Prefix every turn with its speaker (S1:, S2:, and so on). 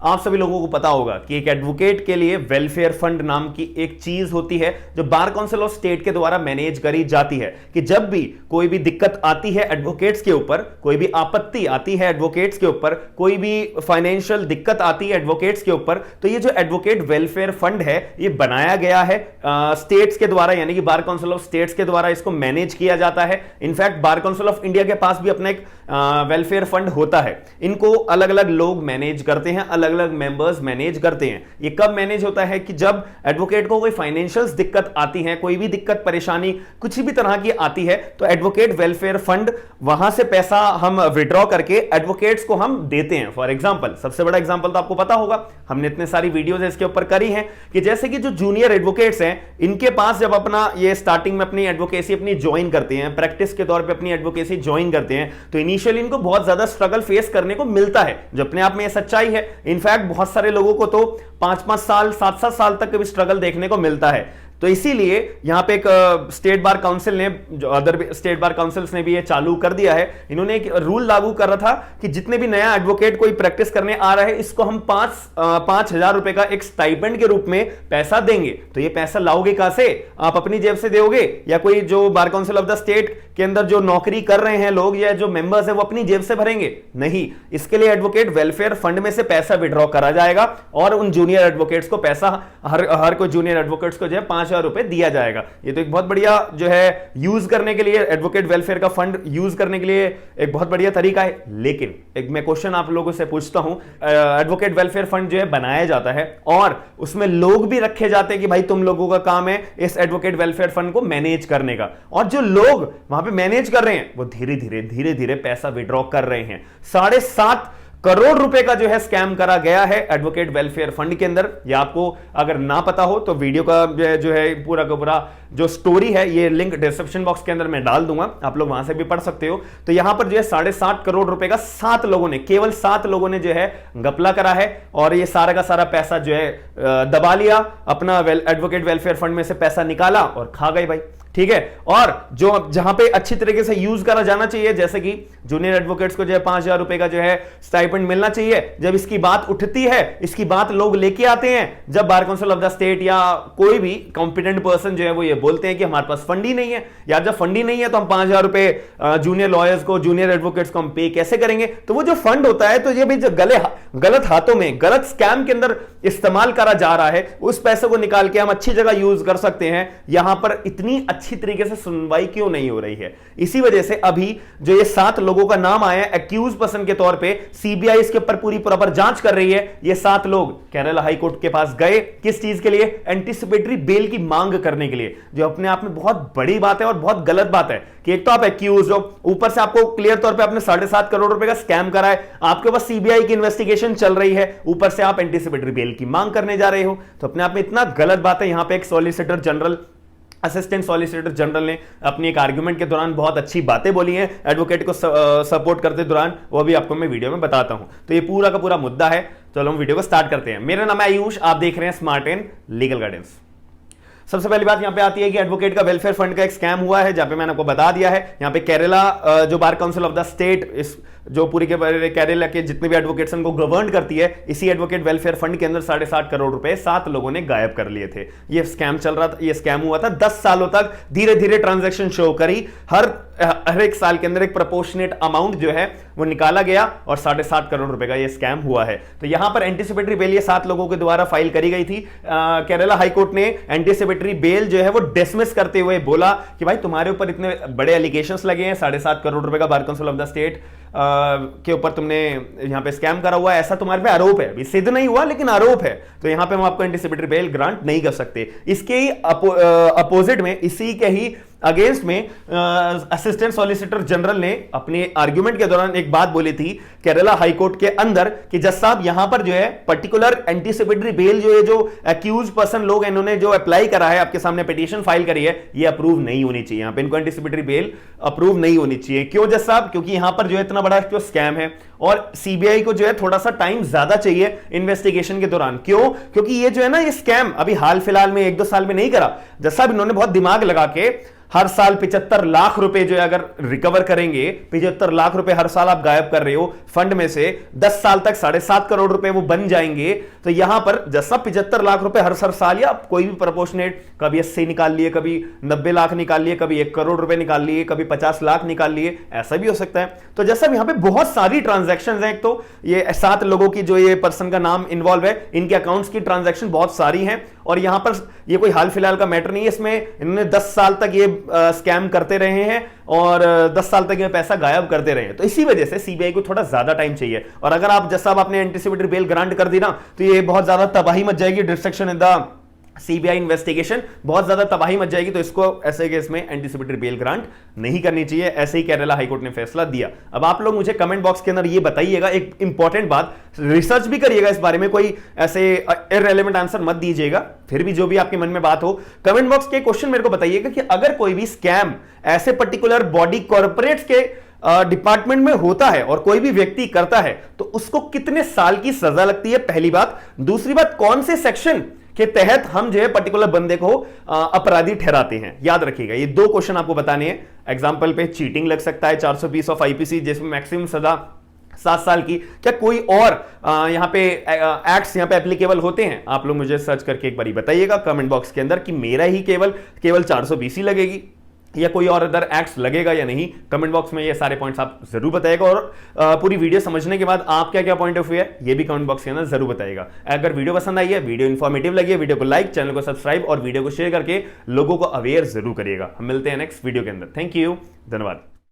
S1: आप सभी लोगों को पता होगा कि एक एडवोकेट के लिए वेलफेयर फंड नाम की एक चीज होती है जो बार काउंसिल ऑफ स्टेट के द्वारा मैनेज करी जाती है कि जब भी कोई भी दिक्कत आती है एडवोकेट्स के ऊपर, कोई भी आपत्ति आती है एडवोकेट्स के ऊपर, कोई भी फाइनेंशियल दिक्कत आती है एडवोकेट्स के ऊपर, तो ये जो एडवोकेट वेलफेयर फंड है ये बनाया गया है स्टेट्स के द्वारा, यानी कि बार काउंसिल ऑफ स्टेट्स के द्वारा इसको मैनेज किया जाता है। In fact bar council of India के पास भी अपना एक वेलफेयर फंड होता है। इनको अलग अलग लोग मैनेज करते हैं, अलग अलग मेंबर्स मैनेज करते हैं। ये कब मैनेज होता है कि जब एडवोकेट को कोई फाइनेंशियल दिक्कत आती है, कोई भी दिक्कत परेशानी कुछ भी तरह की आती है, तो एडवोकेट वेलफेयर फंड वहां से पैसा हम विड्रॉ करके एडवोकेट्स को हम देते हैं। फॉर एग्जांपल, सबसे बड़ा एग्जांपल तो आपको पता होगा, हमने इतने सारी वीडियोस इसके ऊपर करी हैं कि जैसे कि जो जूनियर एडवोकेट्स हैं, इनके पास जब अपना ये स्टार्टिंग में अपनी एडवोकेसी अपनी ज्वाइन करते हैं, प्रैक्टिस के तौर पे अपनी एडवोकेसी ज्वाइन करते हैं, तो इनिशियली इनको बहुत ज्यादा स्ट्रगल फेस करने को मिलता है, जो अपने आप में ये सच्चाई है। इनफैक्ट बहुत सारे लोगों को तो 5-5 साल 7-7 साल तक भी स्ट्रगल देखने को मिलता है। तो इसीलिए यहां पे एक स्टेट बार काउंसिल ने, जो अदर स्टेट बार काउंसिल्स ने भी ये चालू कर दिया है, इन्होंने एक रूल लागू कर रहा था कि जितने भी नया एडवोकेट कोई प्रैक्टिस करने आ रहा है, इसको हम 5,000 रुपए का एक स्टाइपेंड के रूप में पैसा देंगे। तो ये पैसा लाओगे कहां से? आप अपनी जेब से दोगे या कोई जो bar council of the state के अंदर जो नौकरी कर रहे हैं लोग या जो मेंबर्स है वो अपनी जेब से भरेंगे? नहीं, इसके लिए एडवोकेट वेलफेयर फंड में से पैसा विड्रॉ करा जाएगा और उन जूनियर एडवोकेट्स को पैसा, हर कोई जूनियर एडवोकेट्स को जो है 5,000 रुपए दिया जाएगा। ये तो एक बहुत बढ़िया जो है यूज करने के लिए, एडवोकेट वेलफेयर का फंड यूज करने के लिए एक बहुत बढ़िया तरीका है। लेकिन एक मैं क्वेश्चन आप लोगों से पूछता हूं, एडवोकेट वेलफेयर फंड जो है बनाया जाता है और उसमें लोग भी रखे जाते हैं कि भाई तुम लोगों का काम है इस एडवोकेट वेलफेयर फंड को मैनेज करने का, और जो लोग वहां पे मैनेज कर रहे हैं वो धीरे धीरे पैसा विड्रॉ कर रहे हैं। 7.5 करोड़ रुपए का जो है स्कैम करा गया है एडवोकेट वेलफेयर फंड के अंदर। ये आपको अगर ना पता हो तो वीडियो का जो है पूरा का पूरा जो स्टोरी है ये लिंक डिस्क्रिप्शन बॉक्स के अंदर मैं डाल दूंगा, आप लोग वहां से भी पढ़ सकते हो। तो यहां पर जो है 7.5 करोड़ रुपए का 7 लोगों ने, केवल 7 लोगों ने जो है घपला करा है और ये सारा का सारा पैसा जो है दबा लिया, अपना एडवोकेट वेलफेयर फंड में से पैसा निकाला और खा गए भाई। ठीक है, और जो जहां पे अच्छी तरीके से यूज करा जाना चाहिए, जैसे कि जूनियर एडवोकेट्स को जो है 5,000 रुपए का जो है स्टाइपेंड मिलना चाहिए, जब इसकी बात उठती है, इसकी बात लोग लेके आते हैं, जब bar council of the state या कोई भी कॉम्पिटेंट पर्सन जो है वो ये बोलते हैं कि हमारे पास फंड ही नहीं है, यार जब फंड ही नहीं है तो हम 5,000 रुपए जूनियर लॉयर्स को, जूनियर एडवोकेट्स को हम पे कैसे करेंगे? तो वो जो फंड होता है, तो ये भी जो गलत हाथों में, गलत स्कैम के अंदर इस्तेमाल करा जा रहा है, उस पैसे को निकाल के हम अच्छी जगह यूज कर सकते हैं। यहां पर इतनी अच्छी तरीके से सुनवाई क्यों नहीं हो रही है? इसी वजह से अभी जो ये 7 लोगों का नाम आया एक्यूज पर्सन के तौर पे, सीबीआई इसके ऊपर पूरी प्रॉपर जांच कर रही है। ये 7 लोग केरला हाई कोर्ट के पास गए, किस चीज के लिए? एंटीसिपेटरी बेल की मांग करने के लिए, जो अपने आप में बहुत बड़ी बात है और बहुत गलत बात है कि एक तो आप एक्यूज हो, ऊपर से आपको क्लियर तौर पे आपने 7.5 करोड़ रुपए का स्कैम करा है, आपके पास सीबीआई की इन्वेस्टिगेशन चल रही है, ऊपर से आप एंटीसिपेटरी बेल की मांग करने जा रहे हो, तो अपने आप में इतना गलत बात है। यहां पे एक solicitor general, assistant solicitor general ने अपनी एक आर्गुमेंट के दौरान बहुत अच्छी बातें बोली हैं एडवोकेट को सपोर्ट करते दौरान, वो भी आपको मैं वीडियो में बताता हूं। तो ये पूरा का पूरा मुद्दा है। चलो हम वीडियो को स्टार्ट करते हैं। मेरा नाम है आयुष, आप देख रहे हैं स्मार्ट एंड लीगल गाइडेंस। सबसे पहली बात यहां पे आती है कि एडवोकेट का वेलफेयर फंड का एक स्कैम हुआ है, जहां पे मैंने आपको बता दिया है। यहां पे केरला जो bar council of the state, इस जो पूरी के केरला के जितने भी एडवोकेट्स को गवर्न करती है, इसी एडवोकेट वेलफेयर फंड के अंदर 7.5 करोड़ रुपए 7 लोगों ने गायब कर लिए थे। ये स्कैम चल रहा था, ये स्कैम हुआ था 10 सालों तक, धीरे धीरे ट्रांजैक्शन शो करी, हर एक साल के अंदर एक प्रोपोर्शनेट अमाउंट जो है वो निकाला गया और 7.5 करोड़ रुपए का ये स्कैम हुआ है। तो यहां पर एंटीसिपेटरी बेल ये 7 लोगों के द्वारा फाइल करी गई थी। केरला हाईकोर्ट ने एंटीसिपेटरी बेल जो है वो डिसमिस करते हुए बोला कि भाई तुम्हारे ऊपर इतने बड़े एलिगेशंस लगे हैं, 7.5 करोड़ रुपए का bar council of the state के ऊपर तुमने यहां पे स्कैम करा हुआ है, ऐसा तुम्हारे पे आरोप है, अभी सिद्ध नहीं हुआ लेकिन आरोप है, तो यहां पे हम आपको एंटीसिपेटरी बेल ग्रांट नहीं कर सकते। इसके ही अपोजिट में, इसी के ही अगेंस्ट में असिस्टेंट सॉलिसिटर जनरल ने अपने आर्गुमेंट के दौरान एक बात बोली थी केरला हाईकोर्ट के अंदर कि जज साहब यहां पर जो है पर्टिकुलर एंटीसिपेटरी बेल जो है, जो एक्यूज पर्सन लोग इन्होंने जो अप्लाई करा है, आपके सामने पिटीशन फाइल करी है, ये अप्रूव नहीं होनी चाहिए। यहां पे इनको एंटीसिपेटरी बेल अप्रूव नहीं होनी चाहिए। क्यों जज साहब? क्योंकि यहां पर जो है इतना बड़ा जो स्कैम है और सीबीआई को जो है थोड़ा सा टाइम ज्यादा चाहिए इन्वेस्टिगेशन के दौरान। क्यों? क्योंकि ये जो है ना, ये स्कैम अभी हाल फिलहाल में 1-2 साल में नहीं करा। जैसा इन्होंने बहुत दिमाग लगा के हर साल 75 लाख रुपए जो है अगर रिकवर करेंगे, 75 लाख रुपए हर साल आप गायब कर रहे हो फंड में से, 10 साल तक 7.5 करोड़ रुपए वो बन जाएंगे। तो यहां पर जैसा 75 लाख रुपए हर साल, या कोई भी प्रपोर्शनेट, कभी 80 निकाल लिए, कभी 90 लाख निकाल लिए, कभी 1 करोड़ रुपए निकाल लिए, कभी 50 लाख निकाल लिए, ऐसा भी हो सकता है। तो जैसा यहां पे बहुत सारी ट्रांजैक्शंस हैं, एक तो ये 7 लोगों की जो ये पर्सन का नाम इन्वॉल्व है, इनके अकाउंट्स की ट्रांजैक्शन बहुत सारी हैं, और यहां पर ये कोई हाल फिलहाल का मैटर नहीं है। इसमें इन्होंने 10 साल तक ये स्कैम करते रहे हैं और 10 साल तक ये पैसा गायब करते रहे हैं। तो इसी वजह से सीबीआई को थोड़ा ज्यादा टाइम चाहिए। और अगर आप जैसा आपने एंटीसिपेटरी बेल ग्रांट कर दी ना, तो ये बहुत ज्यादा तबाही मच जाएगी, destruction in the CBI investigation, बहुत ज्यादा तबाही मच जाएगी। तो इसको ऐसे केस में एंटीसिपेटरी बेल ग्रांट नहीं करनी चाहिए। ऐसे ही केरला हाईकोर्ट ने फैसला दिया। अब आप लोग मुझे कमेंट बॉक्स के अंदर ये बताइएगा, एक इंपॉर्टेंट बात, रिसर्च भी करिएगा इस बारे में, कोई ऐसे इररिलेवेंट आंसर मत दीजिएगा। फिर भी जो भी आपके मन में बात हो, कमेंट बॉक्स के क्वेश्चन मेरे को बताइएगा कि अगर कोई भी स्कैम ऐसे पर्टिकुलर बॉडी कॉर्पोरेट्स के डिपार्टमेंट में होता है और कोई भी व्यक्ति करता है, तो उसको कितने साल की सजा लगती है, पहली बात। दूसरी बात, कौन से सेक्शन के तहत हम जो है पर्टिकुलर बंदे को अपराधी ठहराते हैं। याद रखिएगा, ये 2 क्वेश्चन आपको बताने हैं। एग्जांपल पे चीटिंग लग सकता है 420 ऑफ आईपीसी, जिसमें मैक्सिमम सजा 7 साल की। क्या कोई और यहां पे एक्ट्स यहां पे एप्लीकेबल होते हैं? आप लोग मुझे सर्च करके एक बार बताइएगा कमेंट बॉक्स के अंदर कि मेरा ही केवल 420 ही लगेगी या कोई और अदर एक्ट्स लगेगा या नहीं। कमेंट बॉक्स में ये सारे पॉइंट्स आप जरूर बताइएगा, और पूरी वीडियो समझने के बाद आप क्या क्या पॉइंट ऑफ व्यू है ये भी कमेंट बॉक्स के अंदर जरूर बताइएगा। अगर वीडियो पसंद आई है, वीडियो इंफॉर्मेटिव लगी है, वीडियो को लाइक, चैनल को सब्सक्राइब और वीडियो को शेयर करके लोगों को अवेयर जरूर करिएगा। हम मिलते हैं नेक्स्ट वीडियो के अंदर। थैंक यू, धन्यवाद।